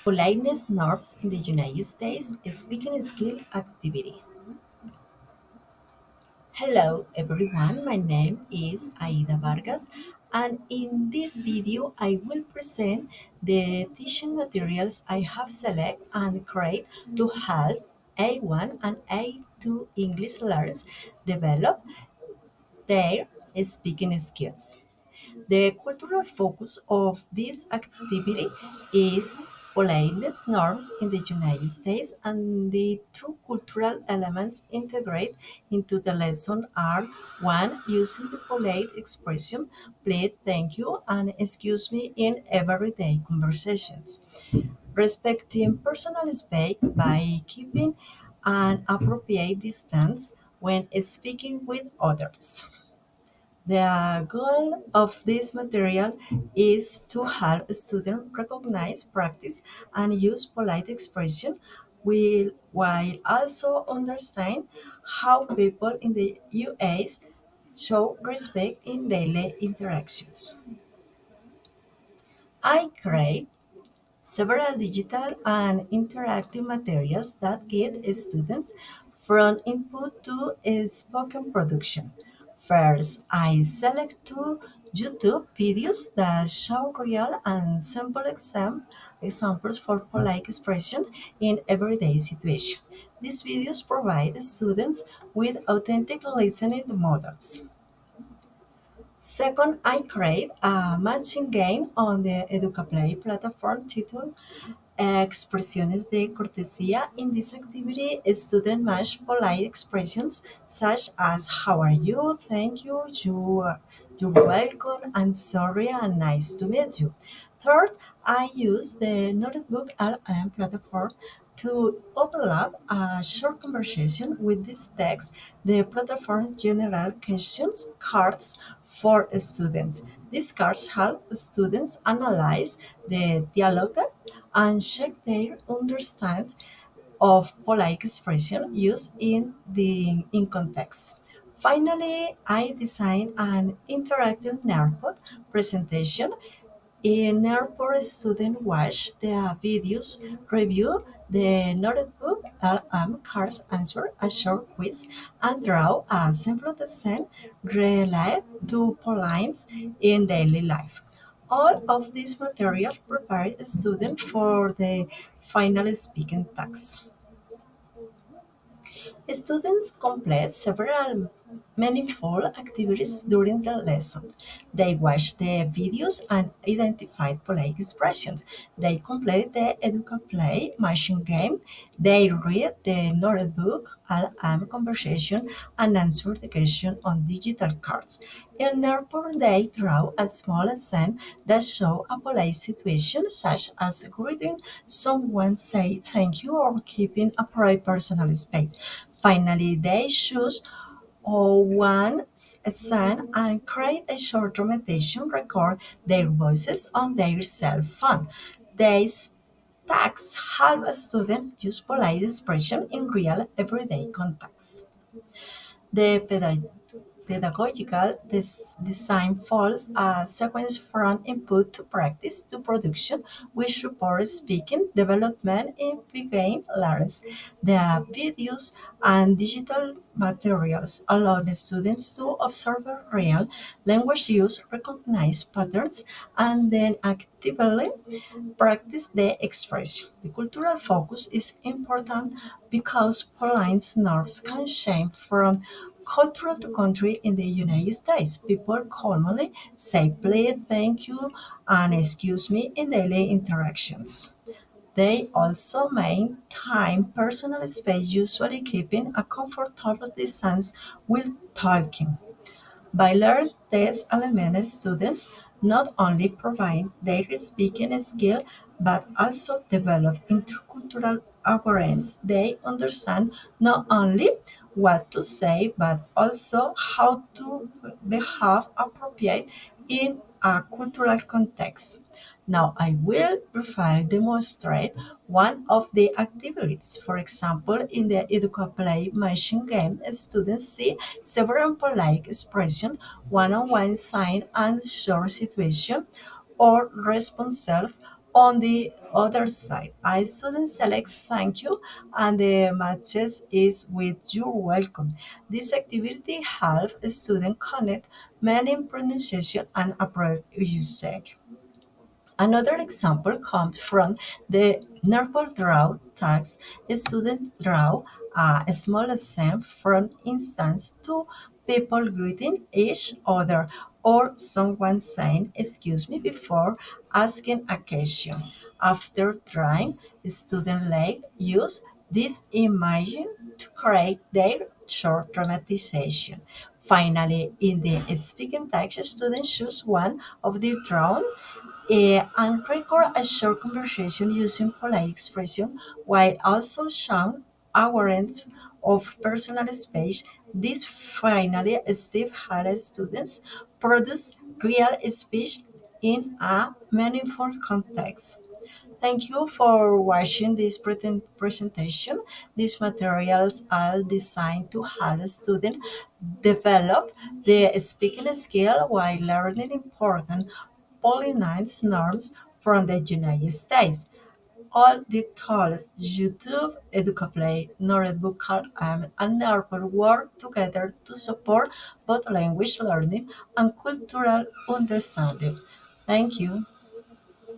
Politeness norms in the United States speaking skill activity. Hello everyone, my name is Aida Vargas and in this video I will present the teaching materials I have selected and created to help A1 and A2 English learners develop their speaking skills. The cultural focus of this activity is politeness norms in the United States, and the two cultural elements integrate into the lesson are one, using the polite expression please, thank you, and excuse me in everyday conversations, respecting personal space by keeping an appropriate distance when speaking with others. The goal of this material is to help students recognize, practice, and use polite expression while also understand how people in the US show respect in daily interactions. I create several digital and interactive materials that guide students from input to spoken production. First, I select two YouTube videos that show real and simple examples for polite expression in everyday situations. These videos provide students with authentic listening models. Second, I create a matching game on the EducaPlay platform titled expresiones de cortesía. In this activity, students match polite expressions such as "How are you?", "Thank you," "You're welcome," "I'm sorry," and "Nice to meet you." Third, I use the Notebook LM platform to overlap a short conversation with this text. The platform general questions cards for students. These cards help students analyze the dialogue and check their understand of polite expression used in context. Finally, I designed an interactive Nerpod presentation. In Nerpod, students watch the videos, review the notebook, cards, answer a short quiz, and draw a simple design related to polines in daily life. All of this material prepare students for the final speaking task. Students complete several meaningful activities during the lesson. They watch the videos and identify polite expressions. They complete the EducaPlay machine game. They read the notebook, LM conversation, and answer the question on digital cards. In airport, they draw a small scene that show a polite situation, such as greeting someone, say thank you, or keeping a private personal space. Finally, they choose one scene and create a short meditation record their voices on their cell phone. These tasks help a student use polite expression in real everyday contexts. The pedagogical design follows a sequence from input to practice to production, which supports speaking development in beginning learners. The videos and digital materials allow the students to observe real language use, recognize patterns, and then actively practice the expression. The cultural focus is important because polite norms can change from culture to country. In the United States, people commonly say please, thank you, and excuse me in daily interactions. They also maintain personal space, usually keeping a comfortable distance while talking. By learning these elements, students not only provide their speaking skill but also develop intercultural awareness. They understand not only what to say but also how to behave appropriate in a cultural context. Now I will briefly demonstrate one of the activities. For example, in the EducaPlay machine game, students see several polite expressions, one-on-one sign and short situation or response self On the other side, I student select thank you and the matches is with you're welcome. This activity helps student connect meaning, pronunciation, and approach usage. Another example comes from the verbal draw task. Students draw a small scene from instance to people greeting each other or someone saying excuse me before asking a question. After drawing, students like use this image to create their short dramatization. Finally, in the speaking text, students choose one of their drawn and record a short conversation using polite expression while also showing awareness of personal space. This finally Steve Harris students produce real speech in a meaningful context. Thank you for watching this presentation. These materials are designed to help students develop the speaking skill while learning important Politeness norms from the United States. All the tools, YouTube, EducaPlay, Notebook, and Normal work together to support both language learning and cultural understanding. Thank you.